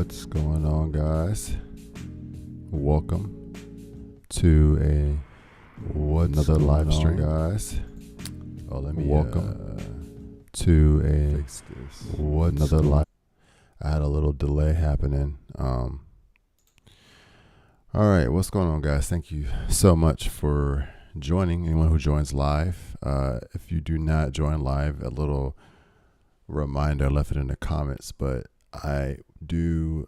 What's going on, guys? Welcome to another live stream, guys. Let me welcome to another live. I had a little delay happening. All right, what's going on, guys? Thank you so much for joining. Anyone who joins live, if you do not join live, a little reminder. I left it in the comments, but I do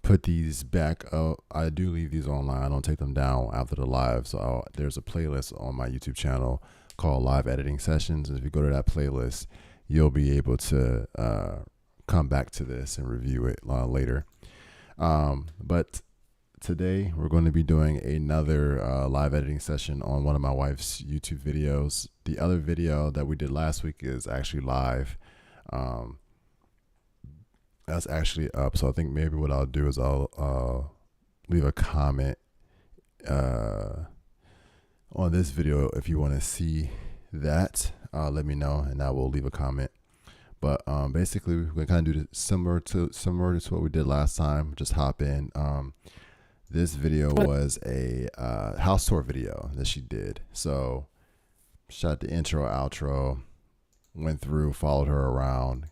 put these back up. I do leave these online. I don't take them down after the live. So there's a playlist on my YouTube channel called Live Editing Sessions. And if you go to that playlist, you'll be able to come back to this and review it later. But today we're going to be doing another live editing session on one of my wife's YouTube videos. The other video that we did last week is actually live. That's actually up. So I think maybe what I'll do is I'll leave a comment on this video. If you want to see that, let me know and I will leave a comment. But basically we're going to kind of do similar to what we did last time. Just hop in. This video was a house tour video that she did. So shot the intro, outro, went through, followed her around,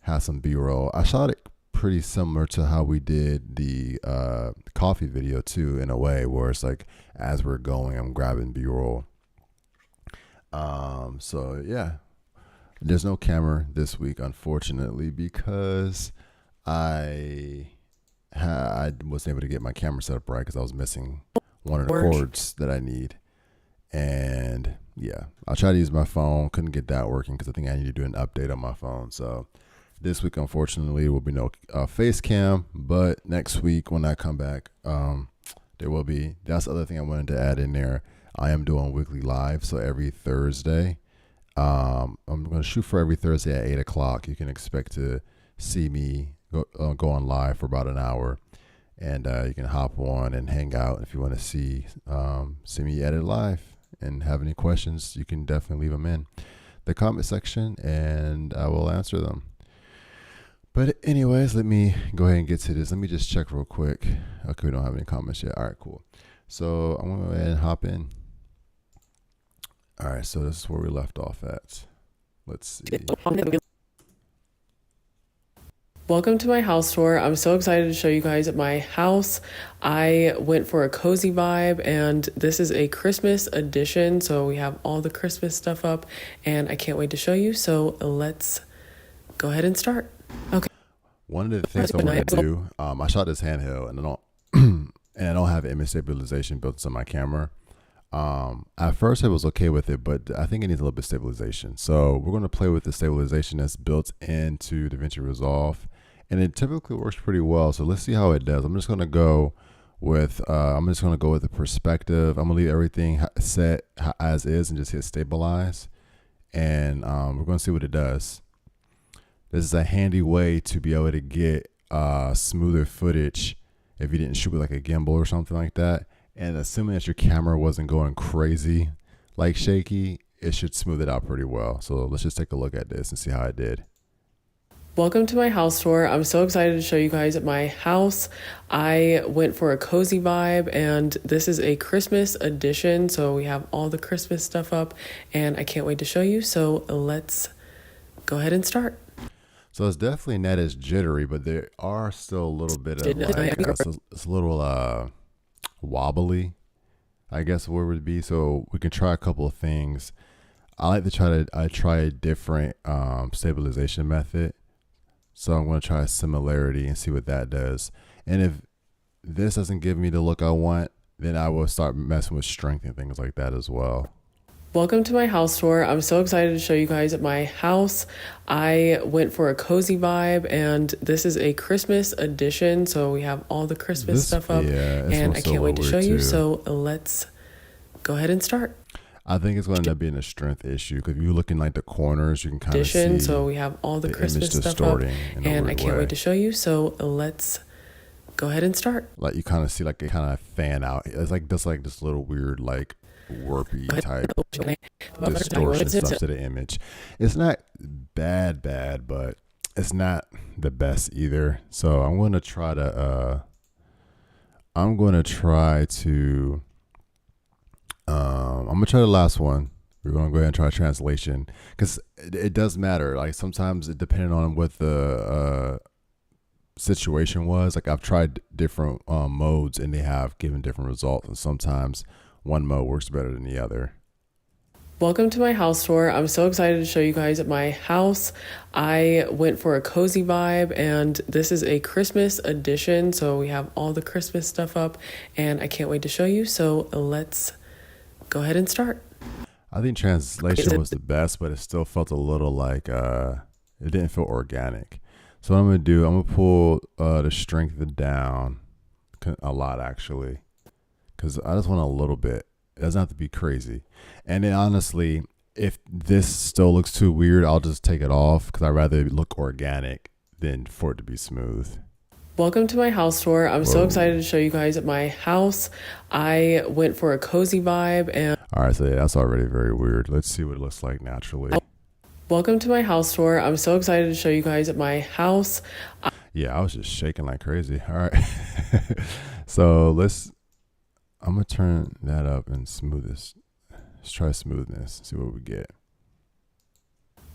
had some B-roll. I shot it pretty similar to how we did the coffee video too, in a way, where it's like as we're going, I'm grabbing B-roll. So yeah, there's no camera this week, unfortunately, because I wasn't able to get my camera set up right because I was missing one of the cords that I need. And yeah, I tried to use my phone, couldn't get that working because I think I need to do an update on my phone. So this week, unfortunately, will be no face cam, but next week when I come back, there will be. That's the other thing I wanted to add in there. I am doing weekly live, so every Thursday, I'm going to shoot for every Thursday at 8 o'clock. You can expect to see me go on live for about an hour, and you can hop on and hang out if you want to see me edit live. And have any questions, you can definitely leave them in the comment section, and I will answer them. But anyways, let me go ahead and get to this. Let me just check real quick. Okay, we don't have any comments yet. All right, cool. So I'm going to go ahead and hop in. All right, so this is where we left off at. Let's see. Welcome to my house tour. I'm so excited to show you guys my house. I went for a cozy vibe, and this is a Christmas edition. So we have all the Christmas stuff up, and I can't wait to show you. So let's go ahead and start. Okay. One of the things I want to do, I shot this handheld, and I don't have image stabilization built into my camera. At first I was okay with it, but I think it needs a little bit of stabilization. So we're going to play with the stabilization that's built into Davinci Resolve, and it typically works pretty well. So let's see how it does. I'm just going to go with the perspective. I'm going to leave everything set as is and just hit stabilize, and we're going to see what it does. This is a handy way to be able to get smoother footage if you didn't shoot with like a gimbal or something like that. And assuming that your camera wasn't going crazy, like shaky, it should smooth it out pretty well. So let's just take a look at this and see how I did. Welcome to my house tour. I'm so excited to show you guys my house. I went for a cozy vibe, and this is a Christmas edition. So we have all the Christmas stuff up, and I can't wait to show you. So let's go ahead and start. So it's definitely not as jittery, but there are still a little bit of like, it's a little wobbly, I guess where it would be. So we can try a couple of things. I like to try a different stabilization method. So I'm going to try a similarity and see what that does. And if this doesn't give me the look I want, then I will start messing with strength and things like that as well. Welcome to my house tour. I'm so excited to show you guys my house. I went for a cozy vibe, and this is a Christmas edition. So we have all the Christmas stuff up, and I can't wait to show you. So let's go ahead and start. I think it's going to end up being a strength issue because if you look in like the corners, you can kind of see. So we have all the Christmas stuff up, and I can't wait to show you. So let's go ahead and start. Like you kind of see like it kind of fan out. It's like this little weird like warpy type distortion stuff to the image. It's not bad, but it's not the best either. So I'm going to try to I'm gonna try the last one. We're gonna go ahead and try translation because it does matter. Like sometimes it depending on what the situation was. Like I've tried different modes and they have given different results, and sometimes one mode works better than the other. Welcome to my house tour. I'm so excited to show you guys my house. I went for a cozy vibe and this is a Christmas edition. So we have all the Christmas stuff up and I can't wait to show you. So let's go ahead and start. I think translation was the best, but it still felt a little like it didn't feel organic. So what I'm gonna do, I'm gonna pull the strength down a lot actually, because I just want a little bit. It doesn't have to be crazy. And then honestly, if this still looks too weird, I'll just take it off because I'd rather it look organic than for it to be smooth. Welcome to my house tour. I'm so excited to show you guys my house. I went for a cozy vibe and all right, so yeah, that's already very weird. Let's see what it looks like naturally. welcome to my house tour. I'm so excited to show you guys my house. Yeah, I was just shaking like crazy. All right. So I'm gonna turn that up and smooth this. Let's try smoothness, see what we get.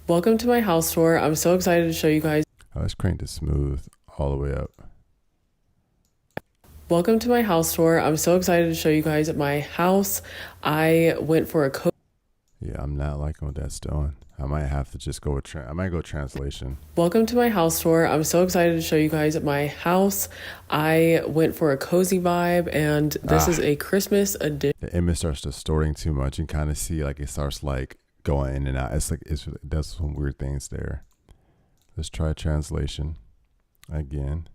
Welcome to my house tour. I'm so excited to show you guys. Let's crank the smooth all the way up. Welcome to my house tour. I'm so excited to show you guys my house. I went for a Yeah, I'm not liking what that's doing. I might have to just go with I might go translation. Welcome to my house tour. I'm so excited to show you guys my house. I went for a cozy vibe and this is a Christmas edition. The image starts distorting too much and kind of see like it starts like going in and out. It's like it does some weird things there. Let's try translation again.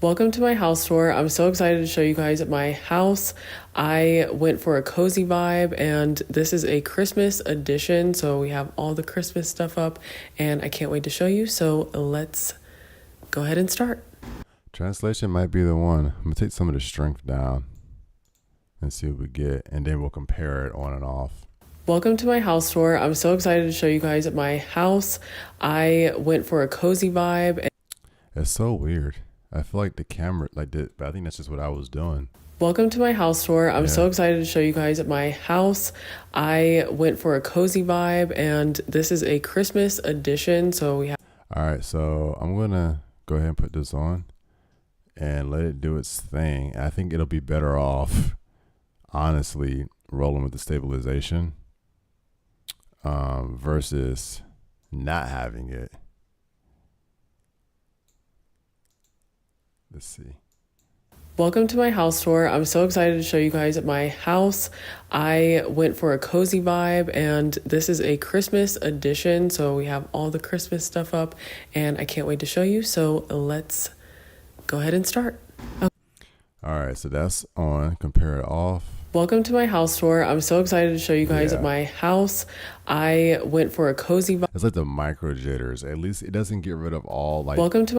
Welcome to my house tour. I'm so excited to show you guys my house. I went for a cozy vibe and this is a Christmas edition. So we have all the Christmas stuff up and I can't wait to show you. So let's go ahead and start. Translation might be the one. I'm gonna take some of the strength down and see what we get, and then we'll compare it on and off. Welcome to my house tour. I'm so excited to show you guys my house. I went for a cozy vibe. It's so weird. I feel like the camera like did, but I think that's just what I was doing. Welcome to my house tour. I'm so excited to show you guys my house. I went for a cozy vibe and this is a Christmas edition. So we have. All right, so I'm gonna go ahead and put this on and let it do its thing. I think it'll be better off, honestly, rolling with the stabilization versus not having it. Let's see. Welcome to my house tour. I'm so excited to show you guys my house. I went for a cozy vibe and this is a Christmas edition. So we have all the Christmas stuff up and I can't wait to show you. So let's go ahead and start. Okay. All right, so that's on. Compare it off. Welcome to my house tour. I'm so excited to show you guys my house. I went for a cozy vibe. It's like the micro jitters. At least it doesn't get rid of all like. Welcome to.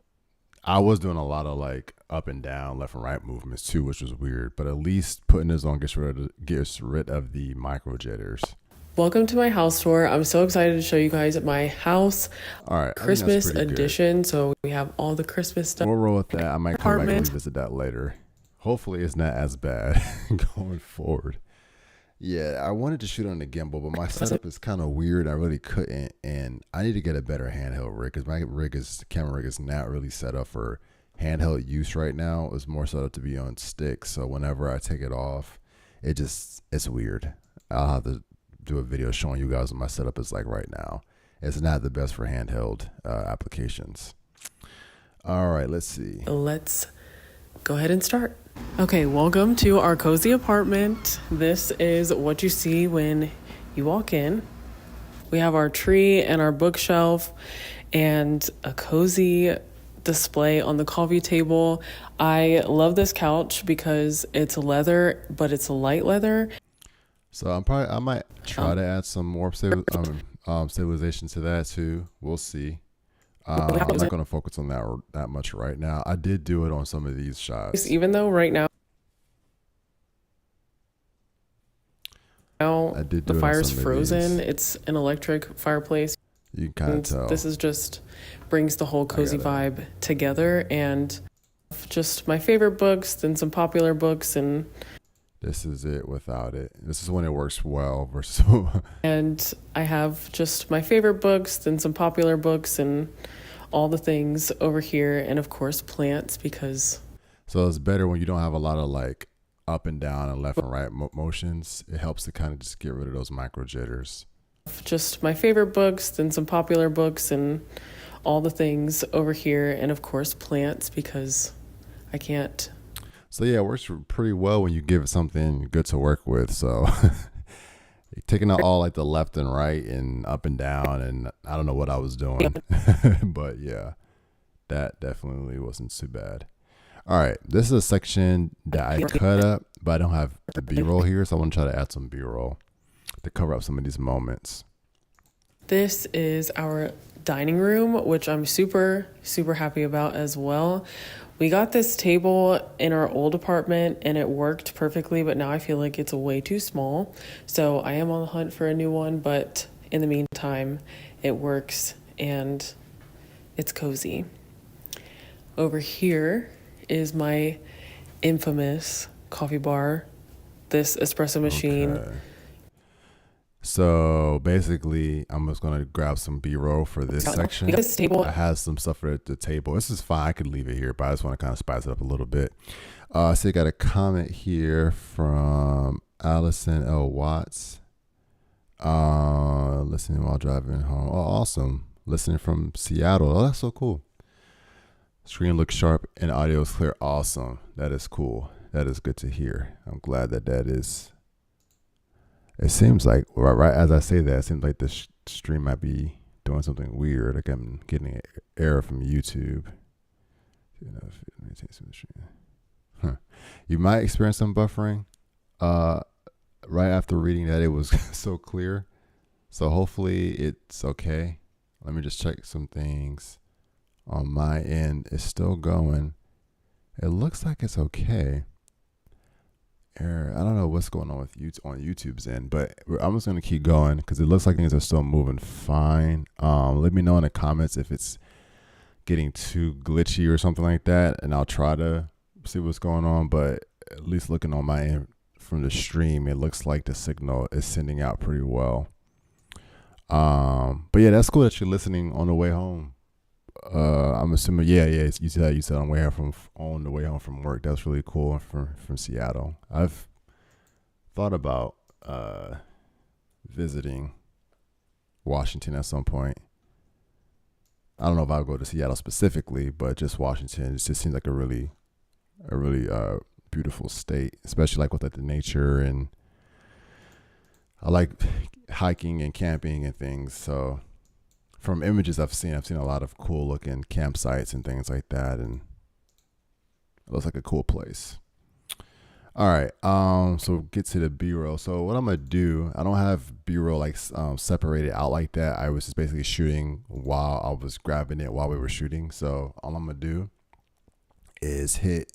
I was doing a lot of like up and down, left and right movements too, which was weird. But at least putting this on gets rid of the micro jitters. Welcome to my house tour. I'm so excited to show you guys my house. All right, Christmas edition. So we have all the Christmas stuff. We'll roll with that. I might come back and revisit that later. Hopefully it's not as bad going forward. Yeah, I wanted to shoot on the gimbal, but my setup is kind of weird. I really couldn't, and I need to get a better handheld rig because my camera rig is not really set up for handheld use right now. It's more set up to be on sticks. So whenever I take it off, it's weird. I'll have to do a video showing you guys what my setup is like right now. It's not the best for handheld applications. All right, let's see. Let's go ahead and start. Okay, welcome to our cozy apartment. This is what you see when you walk in. We have our tree and our bookshelf and a cozy display on the coffee table. I love this couch because it's leather, but it's light leather. So I might try to add some more stabilization to that too. We'll see. I'm not going to focus on that much right now. I did do it on some of these shots. Even though right now Now I did the do it on fire's some of frozen. these. It's an electric fireplace. You can kind of And tell. this is just brings the whole cozy vibe together. And just my favorite books, then some popular books, and This is it without it. This is when it works well versus. and I have just my favorite books, then some popular books, and all the things over here, and of course plants because So it's better when you don't have a lot of like up and down and left and right motions. It helps to kind of just get rid of those micro jitters. just my favorite books, then some popular books, and all the things over here, and of course plants because I can't. So yeah, it works pretty well when you give it something good to work with. So taking out all like the left and right and up and down, and I don't know what I was doing, but yeah, that definitely wasn't too bad. All right, this is a section that I cut up, but I don't have the B-roll here, so I want to try to add some B-roll to cover up some of these moments. This is our dining room, which I'm super, super happy about as well. We got this table in our old apartment and it worked perfectly, but now I feel like it's way too small. So I am on the hunt for a new one, but in the meantime, it works and it's cozy. Over here is my infamous coffee bar, this espresso machine. Okay. So basically, I'm just gonna grab some B-roll for this section. This table I have some stuff at the table. This is fine. I could leave it here, but I just want to kind of spice it up a little bit. So you got a comment here from Allison L. Watts. Listening while driving home. Oh, awesome. Listening from Seattle. Oh, that's so cool. Screen looks sharp and audio is clear. Awesome. That is cool. That is good to hear. I'm glad that is. It seems like right as I say that, it seems like the stream might be doing something weird. Like I'm getting an error from YouTube. Huh. You might experience some buffering. Right after reading that, it was so clear. So hopefully it's okay. Let me just check some things on my end. It's still going. It looks like it's okay. Error. I don't know what's going on with YouTube on YouTube's end, but I'm just gonna keep going because it looks like things are still moving fine. Let me know in the comments if it's getting too glitchy or something like that, and I'll try to see what's going on. But at least looking on my end from the stream, it looks like the signal is sending out pretty well. But yeah, that's cool that you're listening on the way home. I'm assuming, yeah. You said on the way home from work. That's really cool from Seattle. I've thought about visiting Washington at some point. I don't know if I'll go to Seattle specifically, but just Washington. It just seems like a really beautiful state, especially like with like the nature, and I like hiking and camping and things. So from images I've seen a lot of cool looking campsites and things like that, and it looks like a cool place. All right, so get to the B-roll. So what I'm gonna do, I don't have B-roll like separated out like that. I was just basically shooting while I was grabbing it while we were shooting. So all I'm gonna do is hit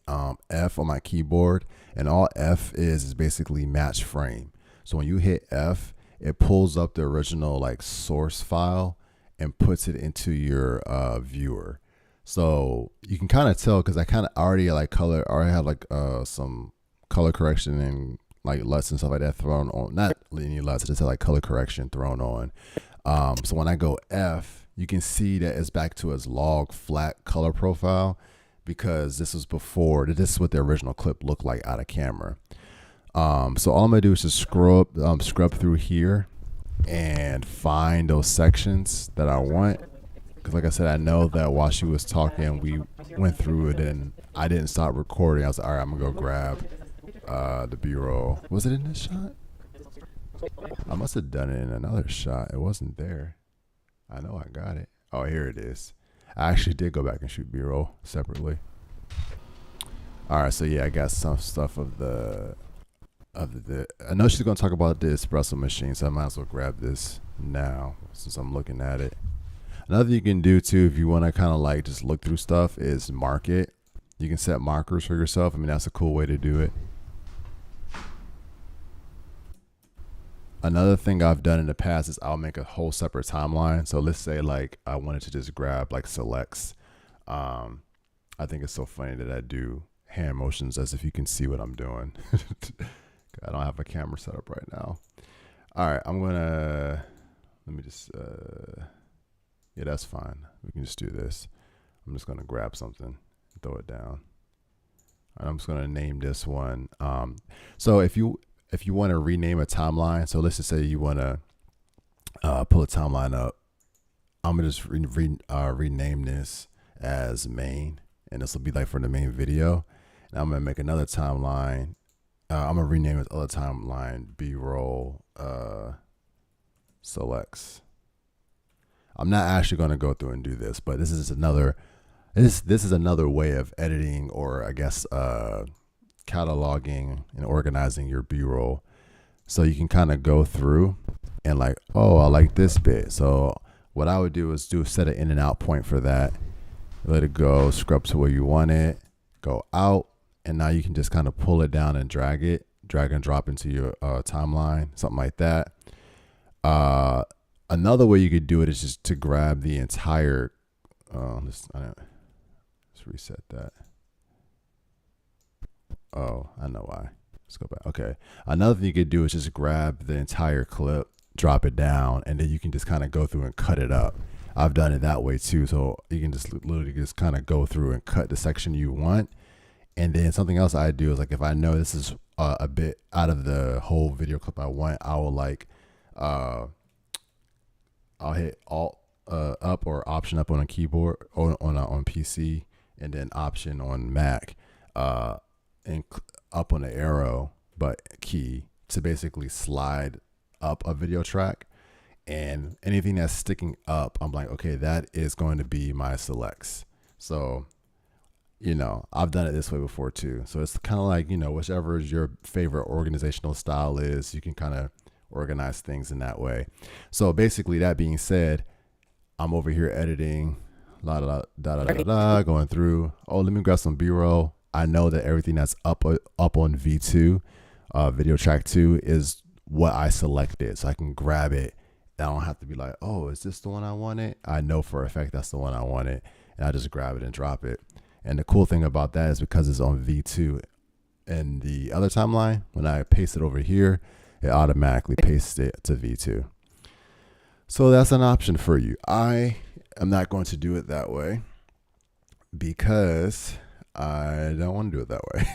F on my keyboard, and all F is basically match frame. So when you hit F, it pulls up the original like source file and puts it into your viewer. So you can kind of tell because I kind of already have like some color correction and like LUTs and stuff like that thrown on. Not any LUTs, I just have like color correction thrown on. So when I go F, you can see that it's back to its log flat color profile because this was before. This is what the original clip looked like out of camera. So all I'm gonna do is just scrub through here and find those sections that I want. Because like I said, I know that while she was talking, we went through it and I didn't stop recording. I was like, all right, I'm gonna go grab the B-roll. Was it in this shot? I must have done it in another shot. It wasn't there. I know I got it. Oh, here it is. I actually did go back and shoot B-roll separately. All right, so yeah, I got some stuff of the I know she's gonna talk about the espresso machine, so I might as well grab this now since I'm looking at it. Another thing you can do too, if you want to kind of like just look through stuff, is mark it. You can set markers for yourself. I mean, that's a cool way to do it. Another thing I've done in the past is I'll make a whole separate timeline. So let's say like I wanted to just grab like selects. Um, I think it's so funny that I do hand motions as if you can see what I'm doing. I don't have a camera set up right now. All right, let me just, yeah, that's fine. We can just do this. I'm just gonna grab something, throw it down. And I'm just gonna name this one. So if you want to rename a timeline, so let's just say you want to pull a timeline up, I'm gonna just rename this as main, and this will be like for the main video. And I'm gonna make another timeline. I'm gonna rename this other timeline B-roll selects. I'm not actually gonna go through and do this, but this is another way of editing, or I guess cataloging and organizing your B-roll. So you can kind of go through and like, oh, I like this bit. So what I would do is set an in and out point for that. Let it go, scrub to where you want it, go out, and now you can just kind of pull it down and drag and drop into your timeline, something like that. Another way you could do it is just to grab the entire, let's reset that. Oh, I know why. Let's go back. Okay. Another thing you could do is just grab the entire clip, drop it down, and then you can just kind of go through and cut it up. I've done it that way too. So you can just literally just kind of go through and cut the section you want. And then something else I do is like, if I know this is a bit out of the whole video clip I want, I will like, I'll hit Alt up or Option up on a keyboard or on PC, and then Option on Mac, and up on the arrow but key to basically slide up a video track, and anything that's sticking up, I'm like, okay, that is going to be my selects. So, you know, I've done it this way before too. So it's kind of like, you know, whichever your favorite organizational style is, you can kind of organize things in that way. So basically, that being said, I'm over here editing, going through. Oh, let me grab some B-roll. I know that everything that's up on V2, video track 2, is what I selected, so I can grab it. I don't have to be like, oh, is this the one I wanted? I know for a fact that's the one I wanted, and I just grab it and drop it. And the cool thing about that is because it's on V2 and the other timeline, when I paste it over here, it automatically pastes it to V2. So that's an option for you. I am not going to do it that way because I don't want to do it that way.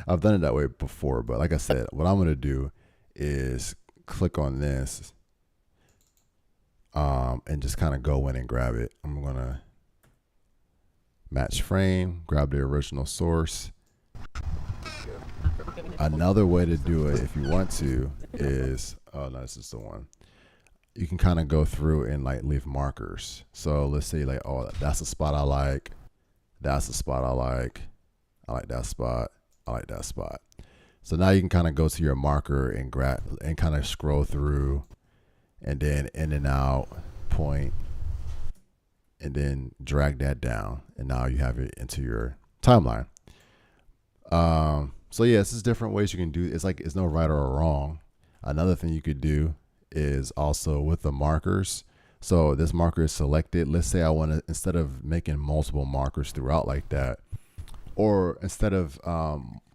I've done it that way before, but like I said, what I'm going to do is click on this and just kind of go in and grab it. I'm going to match frame, grab the original source. Another way to do it, if you want to, is, oh no, this is the one. You can kind of go through and like leave markers. So let's say like, oh, that's a spot I like. That's the spot I like. I like that spot. I like that spot. So now you can kind of go to your marker and grab and kind of scroll through, and then in and out point, and then drag that down, and now you have it into your timeline. So yeah, this is different ways you can do. It's like it's no right or wrong. Another thing you could do is also with the markers. So this marker is selected. Let's say I want to, instead of making multiple markers throughout like that, or instead of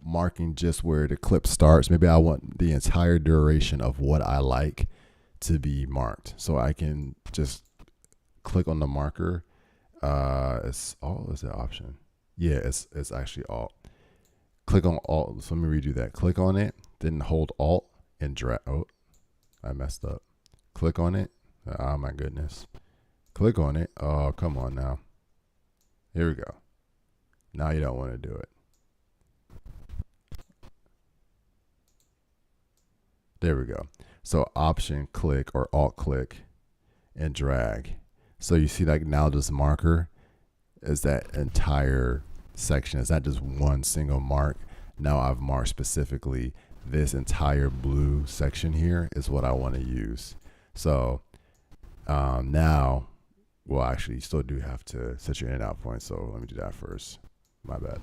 marking just where the clip starts, maybe I want the entire duration of what I like to be marked. So I can just click on the marker. It's Alt, is that option? Yeah, it's actually Alt. Click on Alt. So let me redo that. Click on it, then hold Alt and drag. Oh, I messed up. Click on it. Oh my goodness. Click on it. Oh, come on now. Here we go. Now you don't want to do it. There we go. So Option click or Alt click and drag. So you see like now this marker is that entire section. It's not just one single mark. Now I've marked specifically this entire blue section here is what I want to use. So now, well, actually, you still do have to set your in and out point. So let me do that first. My bad.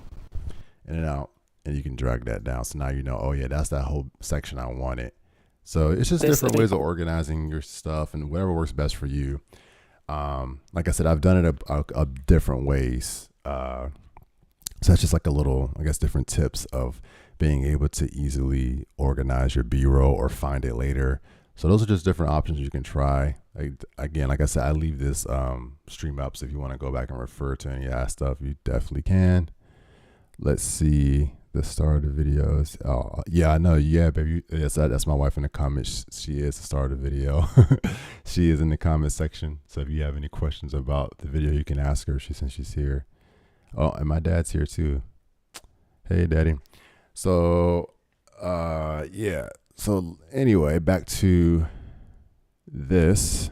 In and out, and you can drag that down. So now you know, oh yeah, that's that whole section I wanted. So it's just different ways of organizing your stuff and whatever works best for you. Like I said, I've done it a different ways. So that's just like a little, I guess, different tips of being able to easily organize your B-roll or find it later. So those are just different options you can try. Again, like I said, I leave this stream up, so if you want to go back and refer to any of that stuff, you definitely can. Let's see the start of the videos. Oh, yeah, I know. Yeah, baby. Yes, that's my wife in the comments. She is the star of the video. She is in the comment section. So if you have any questions about the video, you can ask her since she's here. Oh, and my dad's here too. Hey, Daddy. So, yeah. So anyway, back to this.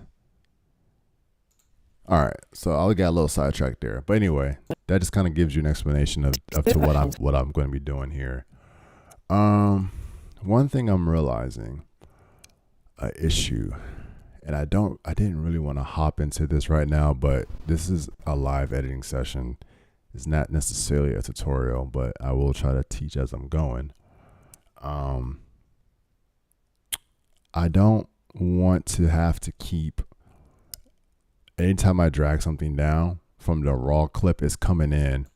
All right, so I got a little sidetracked there, but anyway, that just kind of gives you an explanation of to what I'm going to be doing here. One thing I'm realizing, an issue, and I didn't really want to hop into this right now, but this is a live editing session. It's not necessarily a tutorial, but I will try to teach as I'm going. I don't want to have to keep, anytime I drag something down from the raw clip, it's coming in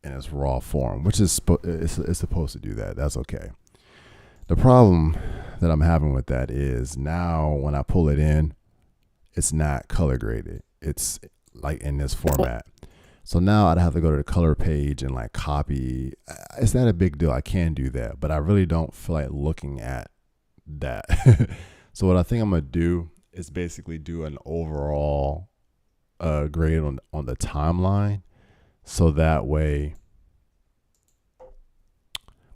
its raw form, which is it's supposed to do that. That's okay. The problem that I'm having with that is now when I pull it in, it's not color graded. It's like in this format. So now I'd have to go to the color page and like copy. It's not a big deal. I can do that, but I really don't feel like looking at that. So what I think I'm going to do is basically do an overall grade on the timeline. So that way,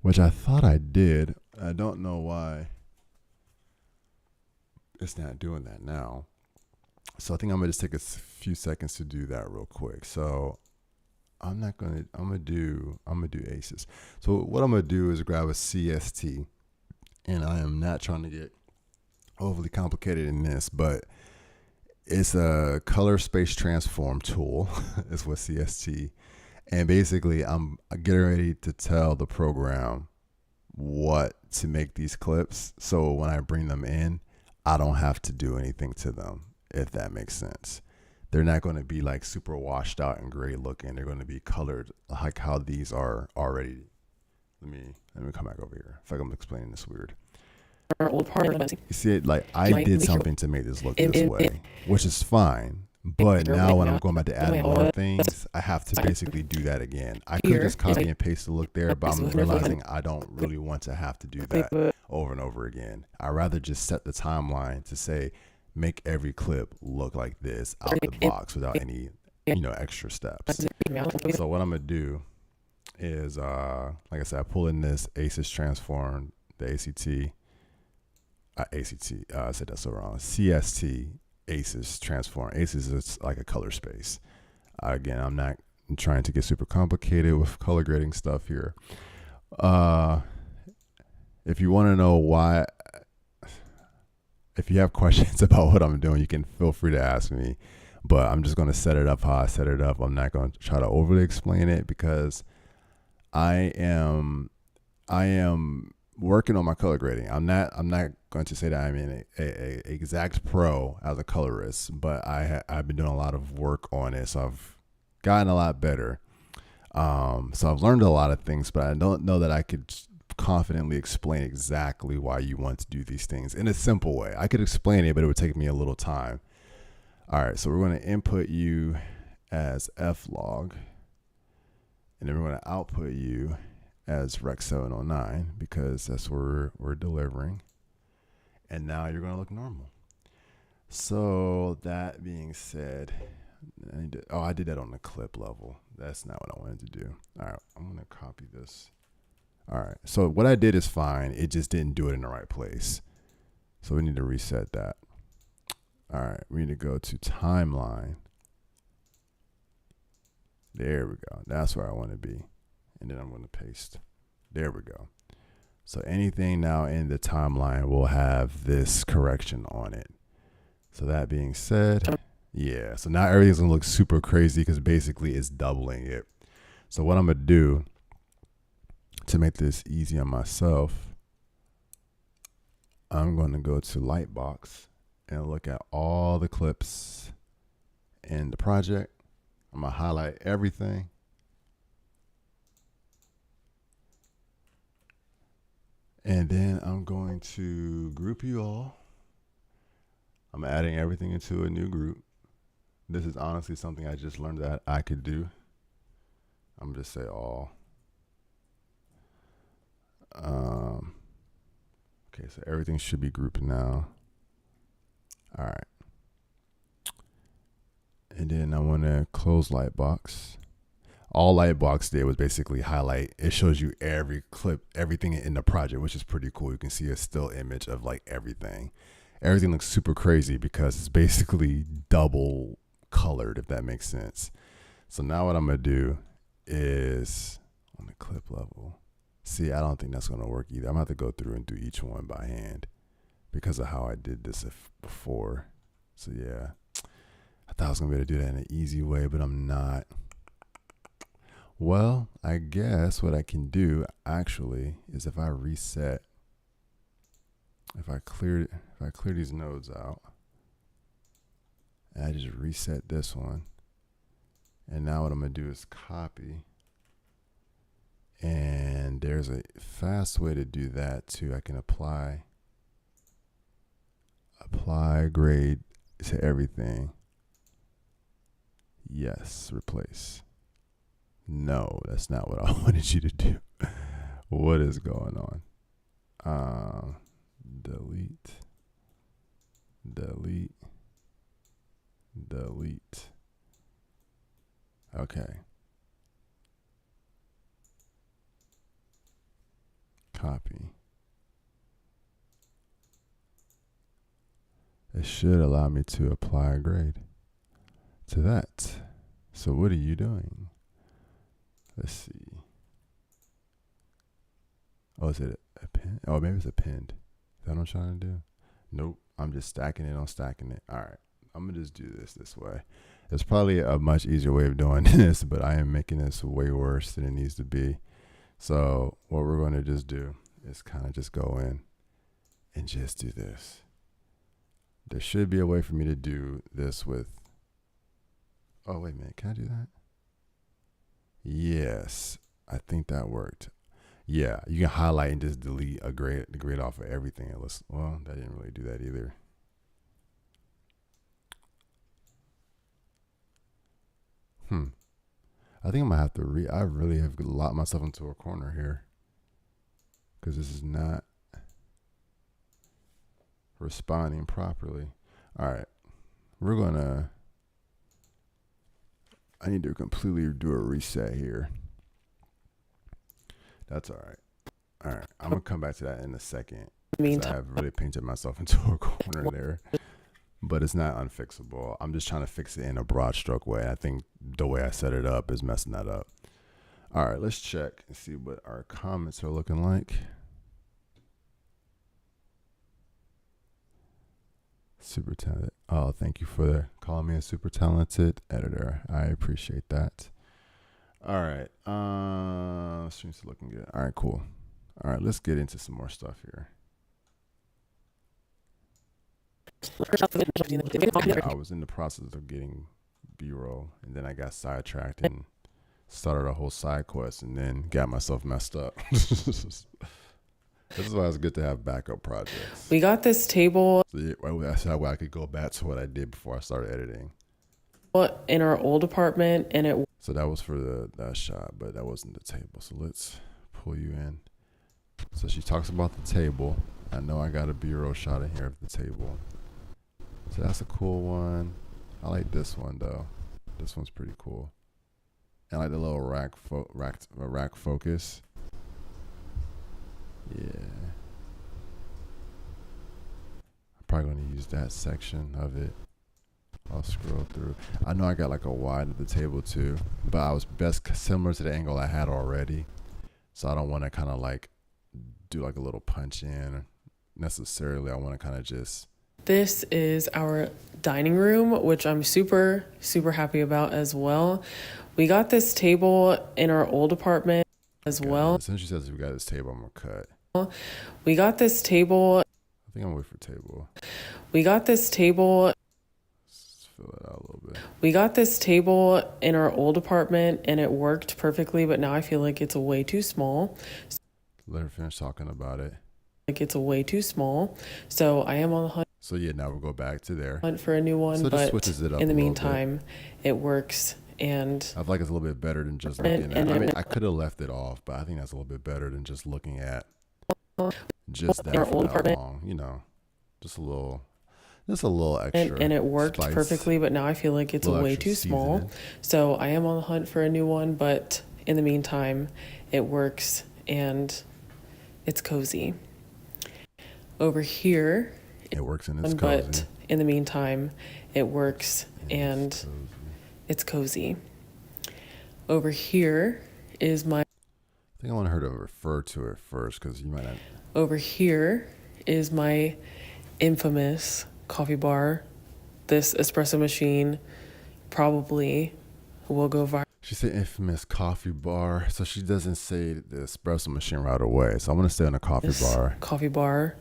which I thought I did. I don't know why it's not doing that now. So I think I'm going to just take a few seconds to do that real quick. So I'm going to do aces. So what I'm going to do is grab a CST, and I am not trying to get overly complicated in this, but it's a color space transform tool. Is what CST. And basically I'm getting ready to tell the program what to make these clips. So when I bring them in, I don't have to do anything to them, if that makes sense. They're not going to be like super washed out and gray looking. They're going to be colored like how these are already. Let me come back over here. I feel like I'm explaining this weird. You see it, like I did something to make this look this way, which is fine. But now when I'm going back to add more things, I have to basically do that again. I could just copy and paste the look there, but I'm realizing I don't really want to have to do that over and over again. I'd rather just set the timeline to say, make every clip look like this out the box without any, extra steps. So what I'm going to do is, like I said, I pull in this ACES transform, the ACT, I said that so wrong. CST ACES transform. ACES is like a color space. Again, I'm not trying to get super complicated with color grading stuff here. If you want to know why, if you have questions about what I'm doing, you can feel free to ask me. But I'm just going to set it up how I set it up. I'm not going to try to overly explain it because I am working on my color grading. I'm not going to say that I'm in a exact pro as a colorist, but I've been doing a lot of work on it, so I've gotten a lot better. So I've learned a lot of things, but I don't know that I could confidently explain exactly why you want to do these things in a simple way. I could explain it, but it would take me a little time. All right, so we're going to input you as flog, and then we're going to output you as Rec 709 because that's where we're delivering. And now you're going to look normal. So that being said, I did that on the clip level. That's not what I wanted to do. All right, I'm going to copy this. All right, so what I did is fine. It just didn't do it in the right place. So we need to reset that. All right, we need to go to timeline. There we go. That's where I want to be. And then I'm going to paste. There we go. So anything now in the timeline will have this correction on it. So that being said, yeah. So now everything's going to look super crazy because basically it's doubling it. So what I'm going to do to make this easy on myself, I'm going to go to Lightbox and look at all the clips in the project. I'm going to highlight everything. And then I'm going to group you all. I'm adding everything into a new group. This is honestly something I just learned that I could do. I'm just say all. Okay, so everything should be grouped now. All right. And then I want to close Lightbox. All Lightbox did was basically highlight. It shows you every clip, everything in the project, which is pretty cool. You can see a still image of like everything. Everything looks super crazy because it's basically double colored, if that makes sense. So now what I'm going to do is on the clip level. See, I don't think that's going to work either. I'm going to have to go through and do each one by hand because of how I did this before. So yeah, I thought I was going to be able to do that in an easy way, but I'm not. Well, I guess what I can do actually is if I reset, if I clear these nodes out, and I just reset this one, and now what I'm going to do is copy. And there's a fast way to do that too. I can apply grade to everything. Yes, replace. No, that's not what I wanted you to do. What is going on? Delete. Okay. Copy. It should allow me to apply a grade to that. So what are you doing? Let's see. Oh, is it a pin? Oh, maybe it's a pinned. Is that what I'm trying to do? Nope. I'm just stacking it on stacking it. All right. I'm going to just do this way. There's probably a much easier way of doing this, but I am making this way worse than it needs to be. So what we're going to just do is kind of just go in and just do this. There should be a way for me to do this with, oh, wait a minute. Can I do that? Yes, I think that worked. Yeah, you can highlight and just delete the grade off of everything. Well, that didn't really do that either. I think I'm gonna have to I really have locked myself into a corner here because this is not responding properly. All right, I need to completely do a reset here. That's all right. All right, I'm gonna come back to that in a second. I have really painted myself into a corner there, but it's not unfixable. I'm just trying to fix it in a broad stroke way. I think the way I set it up is messing that up. All right, let's check and see what our comments are looking like. Super talented. Oh, thank you for calling me a super talented editor. I appreciate that. All right. Streams are looking good. All right, cool. All right, let's get into some more stuff here. I was in the process of getting B-roll, and then I got sidetracked and started a whole side quest, and then got myself messed up. This is why it's good to have backup projects. We got this table. So yeah, that's how I could go back to what I did before I started editing. In our old apartment, and so that was for that shot, but that wasn't the table. So let's pull you in. So she talks about the table. I know I got a B-roll shot in here of the table. So that's a cool one. I like this one though. This one's pretty cool. And I like the little rack focus. Yeah. I'm probably going to use that section of it. I'll scroll through. I know I got like a wide of the table too, but I was best similar to the angle I had already. So I don't want to kind of like do like a little punch in necessarily. I want to kind of just. This is our dining room, which I'm super, super happy about as well. We got this table in our old apartment as well. As soon as she says we got this table, I'm going to cut. We got this table. I think I'm waiting for table. We got this table. Let's fill it out a little bit. We got this table in our old apartment and it worked perfectly, but now I feel like it's way too small. Let her finish talking about it. Like it's way too small. So I am on the hunt So yeah, now we'll go back to there. for a new one, So it just but switches it up in the a little meantime, it works. And I feel like it's a little bit better than just looking at. I mean, I could have left it off, but I think that's a little bit better than just looking at just that our for old that apartment. long. You know, just a little extra. And it worked spice, perfectly, but now I feel like it's a little way extra too small. seasoning. So I am on the hunt for a new one, but in the meantime, it works and it's cozy. Over here, It works and it's but cozy. in the meantime, it works and It's cozy. it's cozy. Over here is my I think I want her to refer to it first because you might not. over here is my infamous coffee bar. This espresso machine probably will go viral. She said infamous coffee bar, so she doesn't say the espresso machine right away. So I'm gonna stay on the coffee bar. Coffee bar.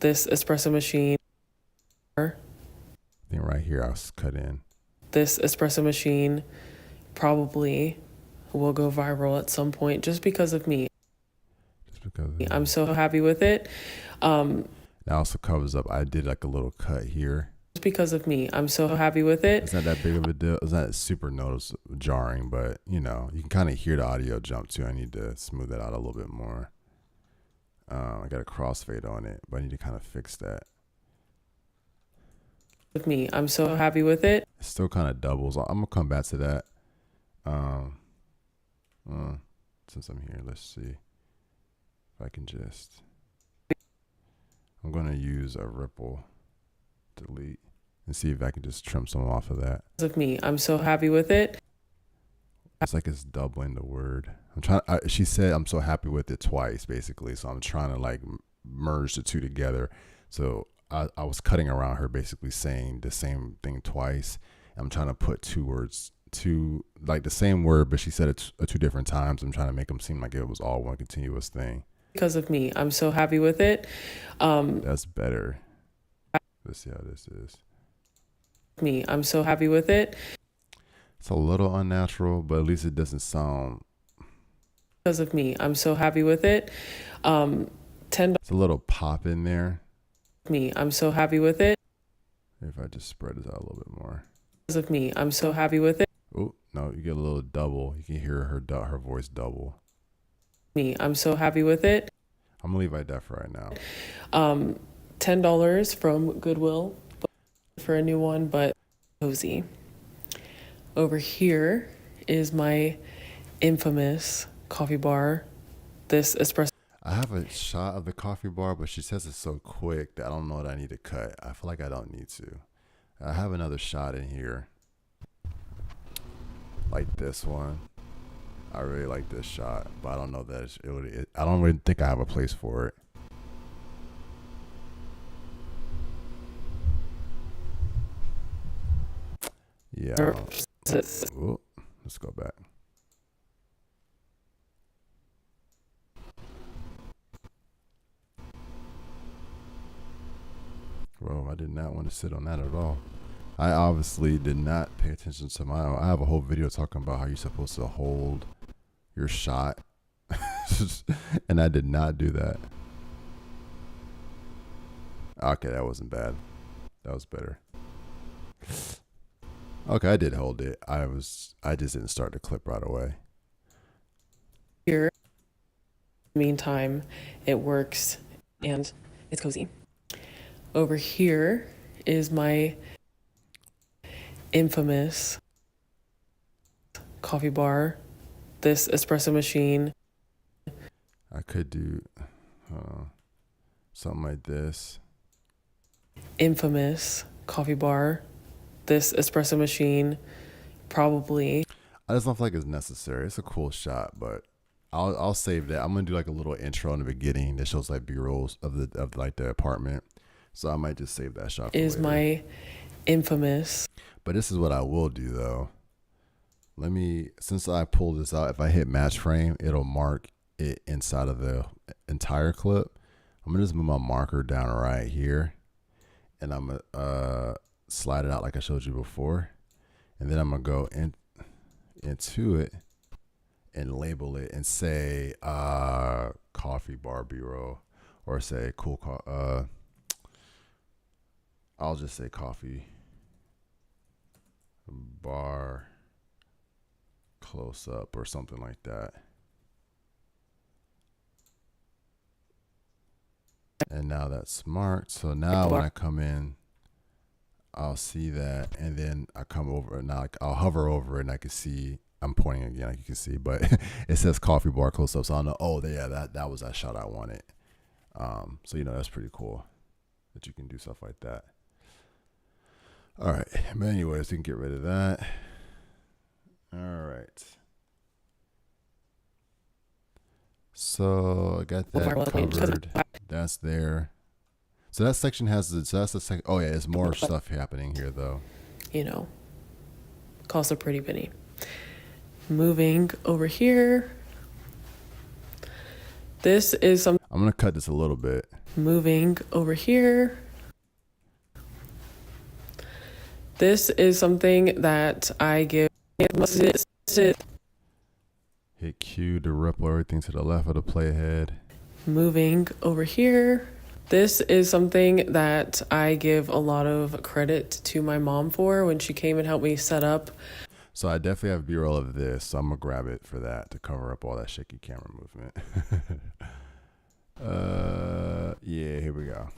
This espresso machine. I think right here I was cut in. This espresso machine probably will go viral at some point just because of me. Just because I'm so happy with it. it also covers up. I did like a little cut here. Just because of me. I'm so happy with it. It's not that big of a deal. It's not super jarring, but you know, you can kind of hear the audio jump too. I need to smooth that out a little bit more. I got a crossfade on it, but I need to kind of fix that. With me. I'm so happy with it. It still kind of doubles. I'm gonna come back to that. Since I'm here, let's see if I can just. I'm gonna use a ripple delete and see if I can just trim some off of that. Of me. I'm so happy with it. It's like it's doubling the word. I'm trying. She said I'm so happy with it twice, basically. So I'm trying to like merge the two together. So I was cutting around her, basically saying the same thing twice. I'm trying to put two words, like the same word, but she said it two different times. I'm trying to make them seem like it was all one continuous thing. Because of me. I'm so happy with it. That's better. Let's see how this is. Me. I'm so happy with it. It's a little unnatural, but at least it doesn't sound. Because of me. I'm so happy with it. $10. It's a little pop in there. Me. I'm so happy with it. If I just spread this out a little bit more. Because of me. I'm so happy with it. Oh, no, you get a little double. You can hear her voice double. Me. I'm so happy with it. I'm going to leave it at that for right now. $10 from Goodwill for a new one, but cozy. Over here is my infamous coffee bar. This espresso. I have a shot of the coffee bar, but she says it's so quick that I don't know what I need to cut. I feel like I don't need to. I have another shot in here. Like this one. I really like this shot, but I don't know that I don't really think I have a place for it. Yeah. Oh, let's go back. Bro, I did not want to sit on that at all. I obviously did not pay attention to I have a whole video talking about how you're supposed to hold your shot. And I did not do that. Okay, that wasn't bad. That was better. Okay, I did hold it. I just didn't start the clip right away. Here, meantime, it works and it's cozy. Over here is my infamous coffee bar. This espresso machine. I could do something like this. Infamous coffee bar. This espresso machine probably. I just don't feel like it's necessary. It's a cool shot, but I'll save that. I'm gonna do like a little intro in the beginning that shows like B-rolls of like the apartment. So I might just save that shot for is later. My infamous. But this is what I will do though. Since I pulled this out, if I hit match frame, it'll mark it inside of the entire clip. I'm gonna just move my marker down right here, and I'm gonna slide it out like I showed you before, and then I'm gonna go into it and label it and say coffee bar bureau, or say I'll just say coffee bar close up or something like that. And now that's marked. So now when I come in, I'll see that, and then I come over, and now I'll hover over it, and I can see, I'm pointing again, like you can see, but it says coffee bar close up. So I know, oh yeah, that was that shot I wanted. So that's pretty cool that you can do stuff like that. All right, but anyways, we can get rid of that. All right. So I got that covered. That's there. So that section has so that's the second. Oh yeah, there's more stuff happening here though. Costs a pretty penny. Moving over here. This is some. I'm gonna cut this a little bit. Moving over here. This is something that I give. Hit Q to ripple everything to the left of the playhead. Moving over here. This is something that I give a lot of credit to my mom for when she came and helped me set up. So I definitely have B-roll of this, so I'm gonna grab it for that to cover up all that shaky camera movement. Yeah, here we go.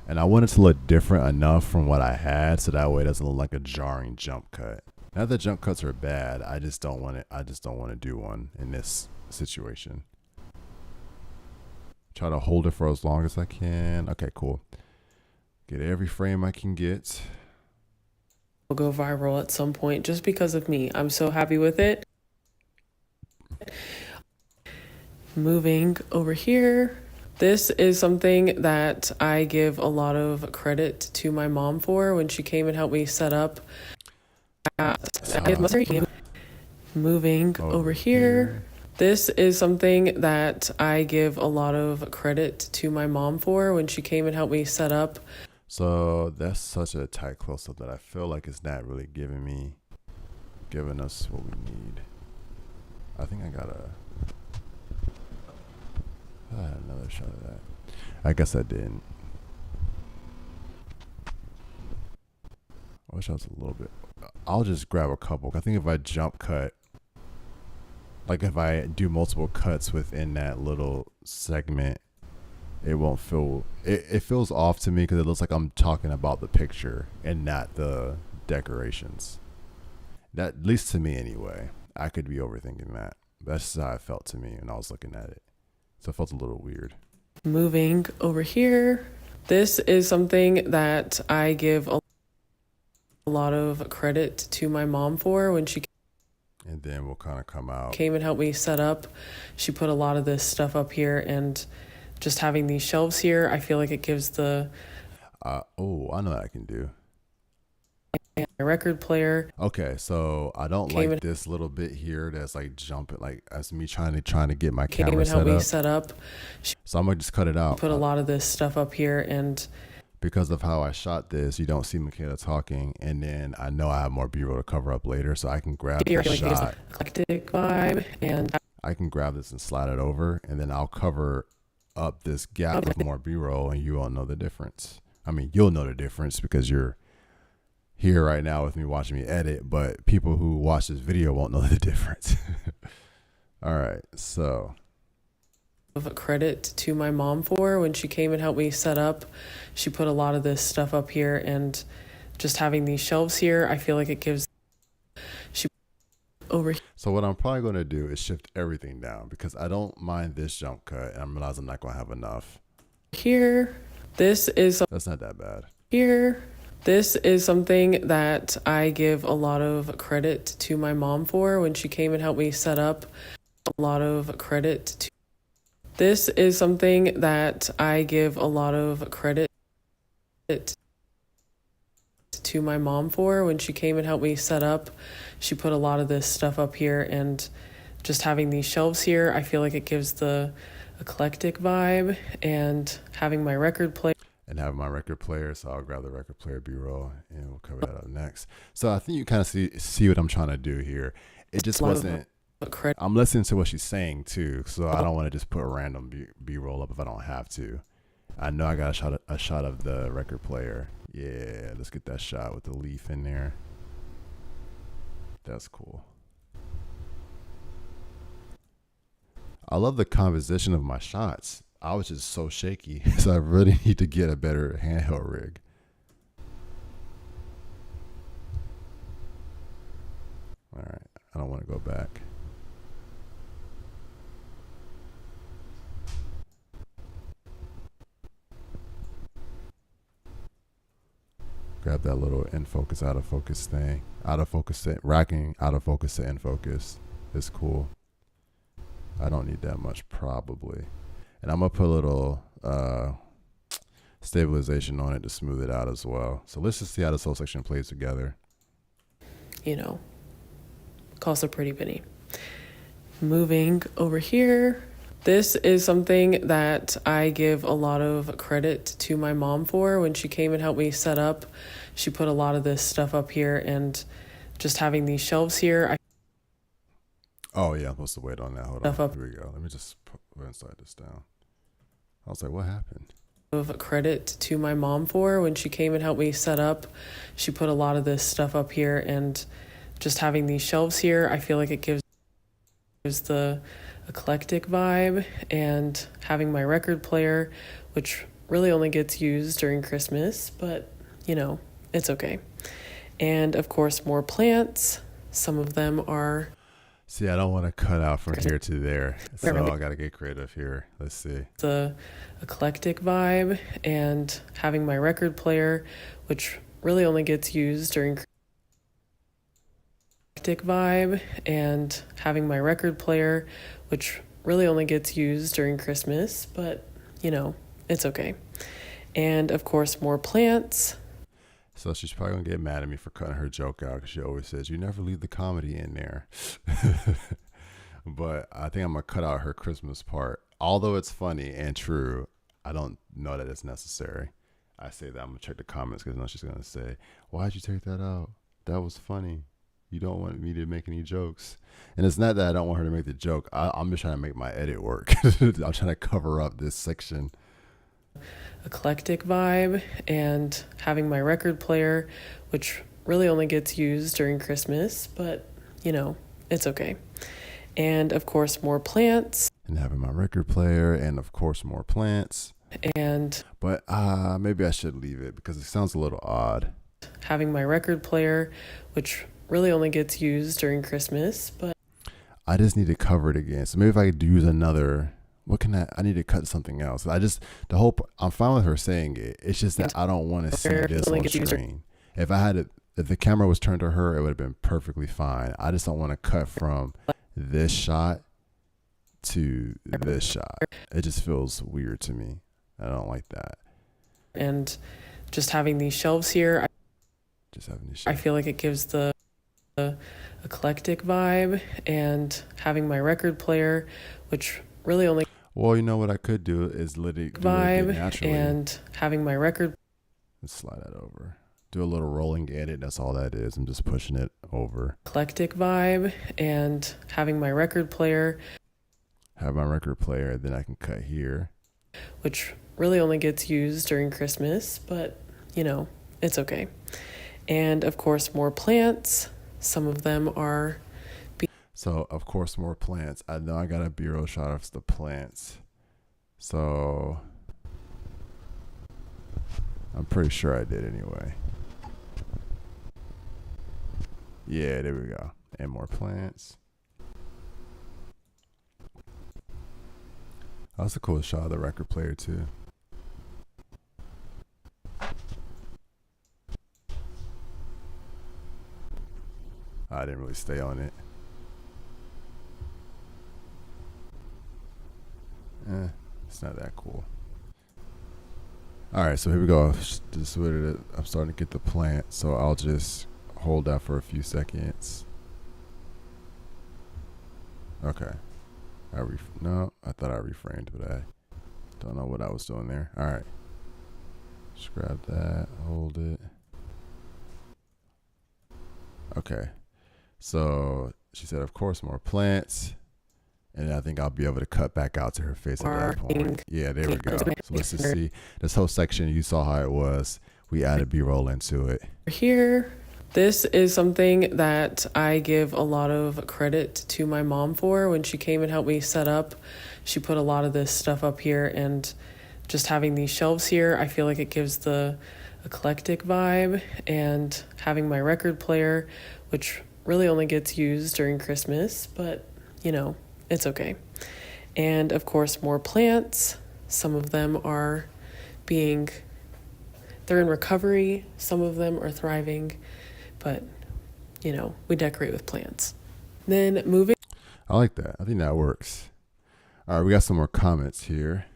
And I want it to look different enough from what I had, so that way it doesn't look like a jarring jump cut. Not that jump cuts are bad, I just don't want it. I just don't want to do one in this situation. Try to hold it for as long as I can. Okay, cool. Get every frame I can get. Will go viral at some point just because of me. I'm so happy with it. Moving over here. This is something that I give a lot of credit to my mom for when she came and helped me set up. Moving over here. This is something that I give a lot of credit to my mom for when she came and helped me set up. So that's such a tight close-up that I feel like it's not really giving us what we need. I think I had another shot of that. I guess I didn't. I wish I was a little bit. I'll just grab a couple. I think if I jump cut, like if I do multiple cuts within that little segment, it won't feel, it feels off to me because it looks like I'm talking about the picture and not the decorations. That, at least to me anyway. I could be overthinking that. That's just how it felt to me when I was looking at it. So it felt a little weird. Moving over here. This is something that I give a lot of credit to my mom for when she and then we'll kind of come out. Came and helped me set up. She put a lot of this stuff up here, and just having these shelves here, I feel like it gives the I know what I can do. Record player. Okay, so I don't like this little bit here that's like jumping, like as me trying to get my camera set up. So I'm gonna just cut it out. Put a lot of this stuff up here, and because of how I shot this, you don't see Michaela talking, and then I know I have more B-roll to cover up later, so I can grab the shot. Eclectic vibe, and I can grab this and slide it over, and then I'll cover up this gap with more B-roll, and you won't know the difference. I mean, you'll know the difference because you're here right now with me watching me edit, but people who watch this video won't know the difference. All right, so of credit to my mom for when she came and helped me set up. She put a lot of this stuff up here, and just having these shelves here, I feel like it gives over. So what I'm probably going to do is shift everything down because I don't mind this jump cut, and I realize I'm not going to have enough. Here, this is that's not that bad. Here, this is something that I give a lot of credit to my mom for when she came and helped me set up. A lot of credit to. This is something that I give a lot of credit to my mom for when she came and helped me set up. She put a lot of this stuff up here, and just having these shelves here, I feel like it gives the eclectic vibe and having my record player. So I'll grab the record player B-roll and we'll cover that up next. So I think you kind of see what I'm trying to do here. It just wasn't. I'm listening to what she's saying too, so I don't want to just put a random B-roll up if I don't have to. I know I got a shot of the record player. Yeah, let's get that shot with the leaf in there. That's cool. I love the composition of my shots. I was just so shaky, so I really need to get a better handheld rig. All right, I don't want to go back. Grab that little in focus, out of focus thing. Out of focus, racking out of focus to in focus. It's cool. I don't need that much probably. And I'm going to put a little stabilization on it to smooth it out as well. So let's just see how this whole section plays together. You know, costs a pretty penny. Moving over here. This is something that I give a lot of credit to my mom for. When she came and helped me set up, she put a lot of this stuff up here, and just having these shelves here. Oh yeah, I'm supposed to wait on that. Hold on. Here we go. Let me just slide this down. I was like, what happened? Of credit to my mom for when she came and helped me set up. She put a lot of this stuff up here, and just having these shelves here, I feel like it gives the eclectic vibe, and having my record player, which really only gets used during Christmas, but you know, it's okay. And of course, more plants. Some of them are. See, I don't want to cut out from here to there, so I got to get creative here. Let's see. The eclectic vibe, and having my record player, which really only gets used during vibe, and having my record player, which really only gets used during Christmas, but you know, it's okay. And of course, more plants. So she's probably gonna get mad at me for cutting her joke out, because she always says you never leave the comedy in there. But I think I'm gonna cut out her Christmas part. Although it's funny and true, I don't know that it's necessary. I say that I'm gonna check the comments because I know she's gonna say, "Why'd you take that out? That was funny. You don't want me to make any jokes." And it's not that I don't want her to make the joke. I'm just trying to make my edit work. I'm trying to cover up this section. Eclectic vibe, and having my record player, which really only gets used during Christmas, but you know, it's okay. And of course, more plants. And having my record player, and of course, more plants. But maybe I should leave it because it sounds a little odd. Having my record player, which really only gets used during Christmas, but I just need to cover it again. So maybe if I could use another, what can I need to cut something else. I'm fine with her saying it. It's just that I don't want to see this on screen. If the camera was turned to her, it would have been perfectly fine. I just don't want to cut from this shot to this shot. It just feels weird to me. I don't like that. And just having these shelves here, I feel like it gives the eclectic vibe, and having my record player, which really only. Well, you know what I could do is let it vibe naturally. And having my record. Let's slide that over. Do a little rolling edit. That's all that is. I'm just pushing it over. Eclectic vibe, and having my record player. Have my record player, then I can cut here. Which really only gets used during Christmas, but you know, it's okay. And of course, more plants. Some of them are. So, of course, more plants. I know I got a B-roll shot of the plants. So, I'm pretty sure I did anyway. Yeah, there we go. And more plants. That's a cool shot of the record player, too. I didn't really stay on it. It's not that cool. All right, so here we go. I'm starting to get the plant, so I'll just hold that for a few seconds. Okay. No, I thought I reframed, but I don't know what I was doing there. All right. Just grab that, hold it. Okay. So she said, of course, more plants. And I think I'll be able to cut back out to her face at that point. Yeah, there we go. So let's just see. This whole section, you saw how it was. We added B-roll into it. Here, this is something that I give a lot of credit to my mom for. When she came and helped me set up, she put a lot of this stuff up here, and just having these shelves here, I feel like it gives the eclectic vibe. And having my record player, which really only gets used during Christmas, but you know, it's okay. And of course, more plants. Some of them are they're in recovery. Some of them are thriving, but you know, we decorate with plants. Then moving. I like that. I think that works. All right, we got some more comments here.